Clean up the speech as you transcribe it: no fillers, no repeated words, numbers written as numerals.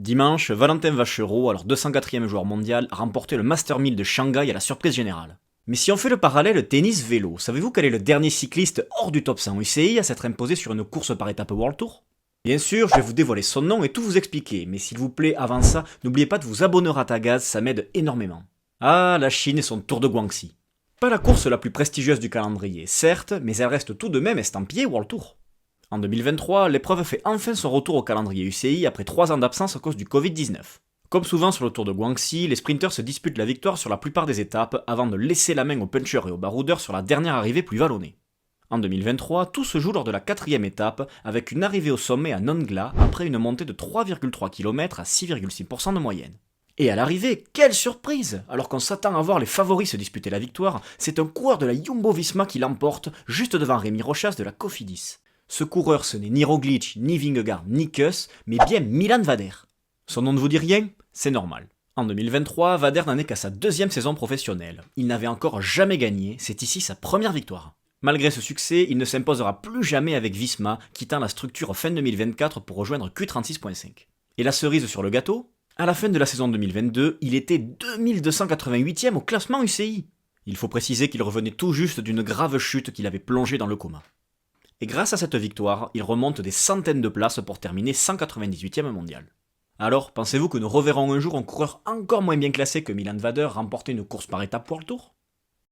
Dimanche, Valentin Vachereau, alors 204e joueur mondial, a remporté le Master 1000 de Shanghai à la surprise générale. Mais si on fait le parallèle tennis-vélo, savez-vous quel est le dernier cycliste hors du top 100 UCI à s'être imposé sur une course par étape World Tour? Bien sûr, je vais vous dévoiler son nom et tout vous expliquer, mais s'il vous plaît, avant ça, n'oubliez pas de vous abonner à Tagaz, ça m'aide énormément. Ah, la Chine et son Tour de Guangxi. Pas la course la plus prestigieuse du calendrier, certes, mais elle reste tout de même estampillée World Tour. En 2023, l'épreuve fait enfin son retour au calendrier UCI après 3 ans d'absence à cause du Covid-19. Comme souvent sur le Tour de Guangxi, les sprinters se disputent la victoire sur la plupart des étapes avant de laisser la main aux punchers et aux baroudeurs sur la dernière arrivée plus vallonnée. En 2023, tout se joue lors de la 4e étape avec une arrivée au sommet à Nongla après une montée de 3,3 km à 6,6% de moyenne. Et à l'arrivée, quelle surprise! Alors qu'on s'attend à voir les favoris se disputer la victoire, c'est un coureur de la Jumbo-Visma qui l'emporte juste devant Rémi Rochas de la Cofidis. Ce coureur, ce n'est ni Roglic, ni Vingegaard, ni Kuss, mais bien Milan Vader. Son nom ne vous dit rien? C'est normal. En 2023, Vader n'en est qu'à sa 2e saison professionnelle. Il n'avait encore jamais gagné, c'est ici sa première victoire. Malgré ce succès, il ne s'imposera plus jamais avec Visma, quittant la structure fin 2024 pour rejoindre Q36.5. Et la cerise sur le gâteau? À la fin de la saison 2022, il était 2288e au classement UCI. Il faut préciser qu'il revenait tout juste d'une grave chute qui l'avait plongé dans le coma. Et grâce à cette victoire, il remonte des centaines de places pour terminer 198e mondial. Alors, pensez-vous que nous reverrons un jour un coureur encore moins bien classé que Milan Vader remporter une course par étape World Tour?